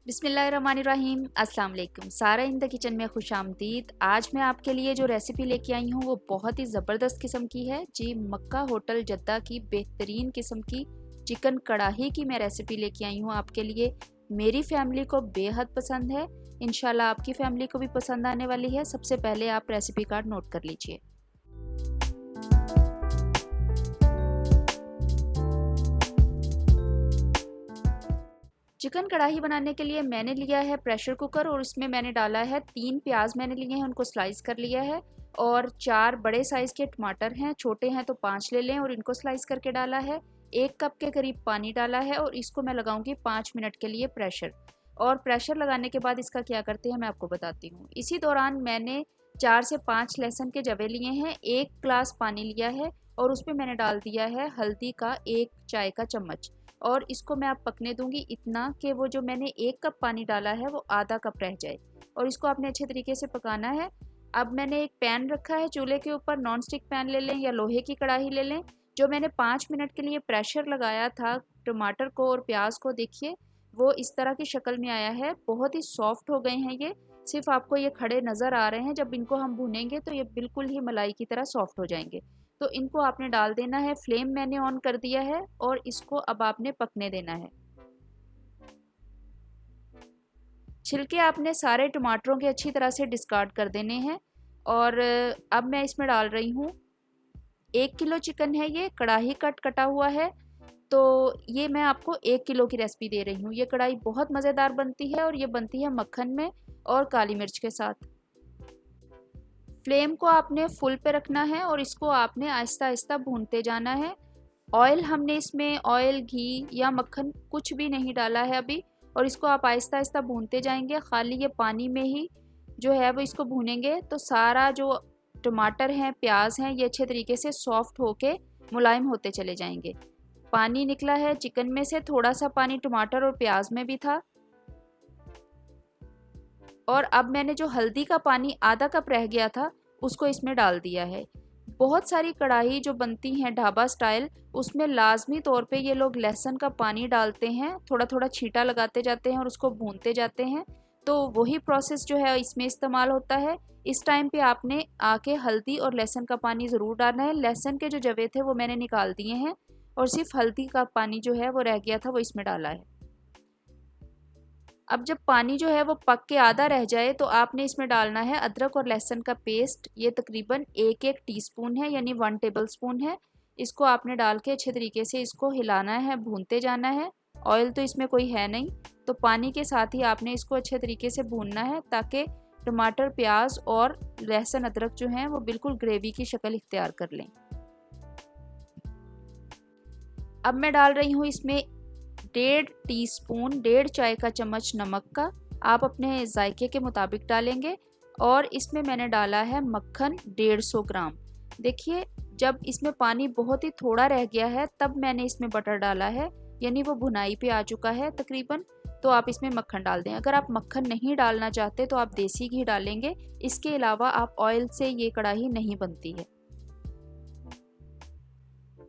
बिस्मिल्लाहिर्रहमानिर्रहीम। अस्सलाम वालेकुम। सारा इन द किचन में खुश आमदीद। आज मैं आपके लिए जो रेसिपी लेके आई हूँ वो बहुत ही ज़बरदस्त किस्म की है जी। मक्का होटल जद्दा की बेहतरीन किस्म की चिकन कढ़ाई की मैं रेसिपी लेके आई हूँ आपके लिए। मेरी फैमिली को बेहद पसंद है, इंशाल्लाह आपकी फैमिली को भी पसंद आने वाली है। सबसे पहले आप रेसिपी कार्ड नोट कर लीजिए। चिकन कढ़ाई बनाने के लिए मैंने लिया है प्रेशर कुकर और उसमें मैंने डाला है 3 प्याज मैंने लिए हैं, उनको स्लाइस कर लिया है। और 4 बड़े साइज़ के टमाटर हैं, छोटे हैं तो 5 ले लें और इनको स्लाइस करके डाला है। 1 कप के करीब पानी डाला है और इसको मैं लगाऊंगी 5 मिनट के लिए प्रेशर। और प्रेशर लगाने के बाद इसका क्या करते हैं मैं आपको बताती हूँ। इसी दौरान मैंने 4 से 5 लहसुन के जवे लिए हैं, 1 ग्लास पानी लिया है और उसमें मैंने डाल दिया है हल्दी का 1 चाय का चम्मच। और इसको मैं अब पकने दूंगी इतना कि वो जो मैंने 1 कप पानी डाला है वो आधा कप रह जाए और इसको आपने अच्छे तरीके से पकाना है। अब मैंने एक पैन रखा है चूल्हे के ऊपर, नॉन स्टिक पैन ले लें या लोहे की कढ़ाई ले लें। जो मैंने 5 मिनट के लिए प्रेशर लगाया था टमाटर को और प्याज को, देखिए वो इस तरह की शक्ल में आया है, बहुत ही सॉफ्ट हो गए हैं ये। सिर्फ आपको ये खड़े नज़र आ रहे हैं, जब इनको हम भूनेंगे तो ये बिल्कुल ही मलाई की तरह सॉफ्ट हो जाएंगे। तो इनको आपने डाल देना है, फ्लेम मैंने ऑन कर दिया है और इसको अब आपने पकने देना है। छिलके आपने सारे टमाटरों के अच्छी तरह से डिस्कार्ड कर देने हैं। और अब मैं इसमें डाल रही हूँ 1 किलो चिकन है, ये कढ़ाई कटा हुआ है। तो ये मैं आपको 1 किलो की रेसिपी दे रही हूँ। ये कढ़ाई बहुत मज़ेदार बनती है और ये बनती है मक्खन में और काली मिर्च के साथ। फ्लेम को आपने फुल पे रखना है और इसको आपने आहिस्ता आहिस्ता भूनते जाना है। ऑयल हमने इसमें ऑयल, घी या मक्खन कुछ भी नहीं डाला है अभी, और इसको आप आहिस्ता आहिस्ता भूनते जाएंगे। खाली ये पानी में ही जो है वो इसको भूनेंगे तो सारा जो टमाटर हैं, प्याज हैं, ये अच्छे तरीके से सॉफ्ट होके मुलायम होते चले जाएंगे। पानी निकला है चिकन में से, थोड़ा सा पानी टमाटर और प्याज में भी था। और अब मैंने जो हल्दी का पानी आधा कप रह गया था उसको इसमें डाल दिया है। बहुत सारी कढ़ाई जो बनती हैं ढाबा स्टाइल, उसमें लाजमी तौर पे ये लोग लहसुन का पानी डालते हैं, थोड़ा थोड़ा छींटा लगाते जाते हैं और उसको भूनते जाते हैं। तो वही प्रोसेस जो है इसमें इस्तेमाल होता है। इस टाइम पे आपने आके हल्दी और लहसुन का पानी ज़रूर डालना है। लहसुन के जो जवे थे वो मैंने निकाल दिए हैं और सिर्फ हल्दी का पानी जो है वो रह गया था वो इसमें डाला है। अब जब पानी जो है वो पक के आधा रह जाए तो आपने इसमें डालना है अदरक और लहसुन का पेस्ट। ये तकरीबन 1-1 टीस्पून है, यानी 1 टेबल स्पून है। इसको आपने डाल के अच्छे तरीके से इसको हिलाना है, भूनते जाना है। ऑयल तो इसमें कोई है नहीं, तो पानी के साथ ही आपने इसको अच्छे तरीके से भूनना है ताकि टमाटर, प्याज और लहसुन अदरक जो हैं वो बिल्कुल ग्रेवी की शक्ल इख्तियार कर लें। अब मैं डाल रही हूँ इसमें 1.5 टीस्पून, 1.5 चाय का चम्मच नमक का। आप अपने जायके के मुताबिक डालेंगे। और इसमें मैंने डाला है मक्खन 150 ग्राम। देखिए जब इसमें पानी बहुत ही थोड़ा रह गया है तब मैंने इसमें बटर डाला है, यानी वो भुनाई पे आ चुका है तकरीबन। तो आप इसमें मक्खन डाल दें। अगर आप मक्खन नहीं डालना चाहते तो आप देसी घी डालेंगे। इसके अलावा आप ऑयल से ये कढ़ाई नहीं बनती है।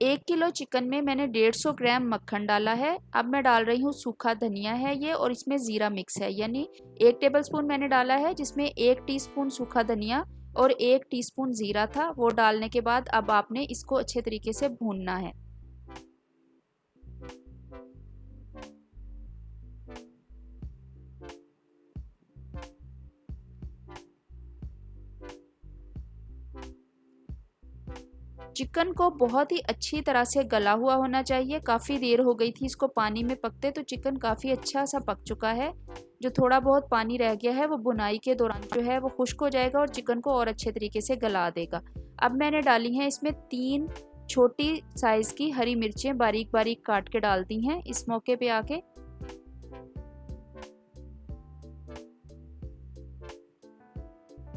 1 किलो चिकन में मैंने 150 ग्राम मक्खन डाला है। अब मैं डाल रही हूँ सूखा धनिया है ये, और इसमें ज़ीरा मिक्स है, यानी 1 टेबलस्पून मैंने डाला है जिसमें 1 टीस्पून सूखा धनिया और 1 टीस्पून ज़ीरा था। वो डालने के बाद अब आपने इसको अच्छे तरीके से भूनना है। चिकन को बहुत ही अच्छी तरह से गला हुआ होना चाहिए। काफ़ी देर हो गई थी इसको पानी में पकते, तो चिकन काफ़ी अच्छा सा पक चुका है। जो थोड़ा बहुत पानी रह गया है वो बुनाई के दौरान जो है वो खुश्क हो जाएगा और चिकन को और अच्छे तरीके से गला देगा। अब मैंने डाली हैं इसमें 3 छोटी साइज़ की हरी मिर्चें बारीक बारीक काट के डाल दी हैं इस मौके पे आके।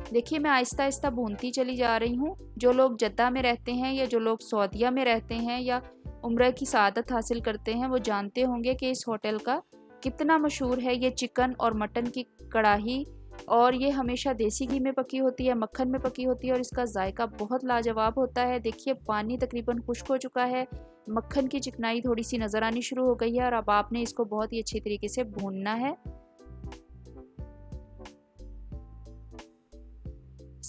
देखिए मैं आहिस्ता आहिस्ता भूनती चली जा रही हूँ। जो लोग जद्दा में रहते हैं या जो लोग सऊदीया में रहते हैं या उम्रा की सआदत हासिल करते हैं वो जानते होंगे कि इस होटल का कितना मशहूर है ये चिकन और मटन की कढ़ाई। और ये हमेशा देसी घी में पकी होती है, मक्खन में पकी होती है और इसका जायका बहुत लाजवाब होता है। देखिए पानी तकरीबन खुश्क हो चुका है, मक्खन की चिकनाई थोड़ी सी नज़र आनी शुरू हो गई है और अब आपने इसको बहुत ही अच्छी तरीके से भूनना है।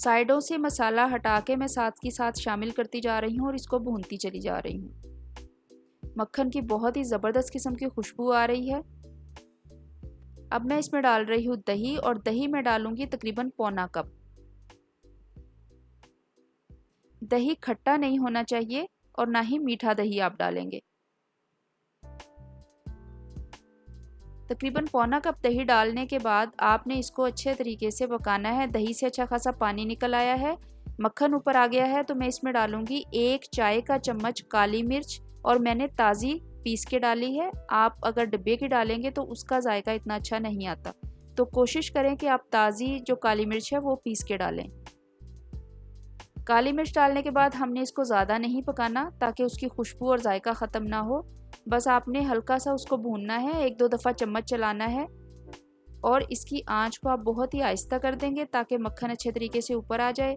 साइडों से मसाला हटा के मैं साथ के साथ शामिल करती जा रही हूँ और इसको भूनती चली जा रही हूँ। मक्खन की बहुत ही ज़बरदस्त किस्म की खुशबू आ रही है। अब मैं इसमें डाल रही हूँ दही, और दही मैं डालूंगी तकरीबन पौना कप। दही खट्टा नहीं होना चाहिए और ना ही मीठा दही आप डालेंगे। तकरीबन पौना कप दही डालने के बाद आपने इसको अच्छे तरीके से पकाना है। दही से अच्छा खासा पानी निकल आया है, मक्खन ऊपर आ गया है, तो मैं इसमें डालूंगी 1 चाय का चम्मच काली मिर्च, और मैंने ताज़ी पीस के डाली है। आप अगर डिब्बे की डालेंगे तो उसका जायका इतना अच्छा नहीं आता, तो कोशिश करें कि आप ताज़ी जो काली मिर्च है वो पीस के डालें। काली मिर्च डालने के बाद हमने इसको ज़्यादा नहीं पकाना ताकि उसकी खुशबू और जायका ख़त्म ना हो। बस आपने हल्का सा उसको भूनना है, 1-2 दफ़ा चम्मच चलाना है, और इसकी आंच को आप बहुत ही आहिस्ता कर देंगे ताकि मक्खन अच्छे तरीके से ऊपर आ जाए।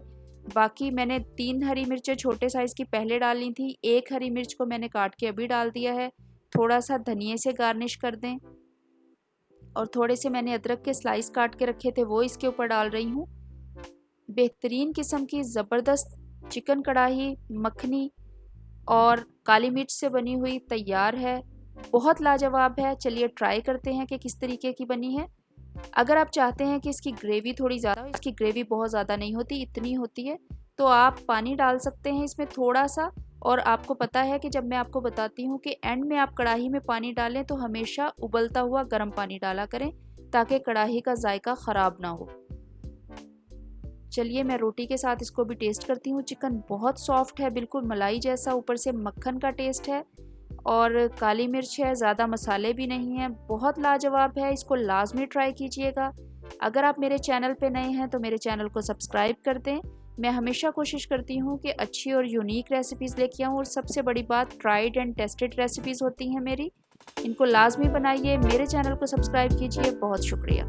बाकी मैंने 3 हरी मिर्चें छोटे साइज़ की पहले डाली थी, 1 हरी मिर्च को मैंने काट के अभी डाल दिया है। थोड़ा सा धनिए से गार्निश कर दें, और थोड़े से मैंने अदरक के स्लाइस काट के रखे थे वो इसके ऊपर डाल रही हूँ। बेहतरीन किस्म की ज़बरदस्त चिकन कढ़ाई मखनी और काली मिर्च से बनी हुई तैयार है। बहुत लाजवाब है। चलिए ट्राई करते हैं कि किस तरीके की बनी है। अगर आप चाहते हैं कि इसकी ग्रेवी थोड़ी ज़्यादा हो, इसकी ग्रेवी बहुत ज़्यादा नहीं होती, इतनी होती है, तो आप पानी डाल सकते हैं इसमें थोड़ा सा। और आपको पता है कि जब मैं आपको बताती हूँ कि एंड में आप कढ़ाई में पानी डालें तो हमेशा उबलता हुआ गर्म पानी डाला करें ताकि कढ़ाई का जायका ख़राब ना हो। चलिए मैं रोटी के साथ इसको भी टेस्ट करती हूँ। चिकन बहुत सॉफ्ट है, बिल्कुल मलाई जैसा, ऊपर से मक्खन का टेस्ट है और काली मिर्च है, ज़्यादा मसाले भी नहीं हैं, बहुत लाजवाब है। इसको लाजमी ट्राई कीजिएगा। अगर आप मेरे चैनल पे नए हैं तो मेरे चैनल को सब्सक्राइब कर दें। मैं हमेशा कोशिश करती हूँ कि अच्छी और यूनिक रेसिपीज़ लेके आऊँ, और सबसे बड़ी बात ट्राइड एंड टेस्टेड रेसिपीज़ होती हैं मेरी। इनको लाजमी बनाइए, मेरे चैनल को सब्सक्राइब कीजिए। बहुत शुक्रिया।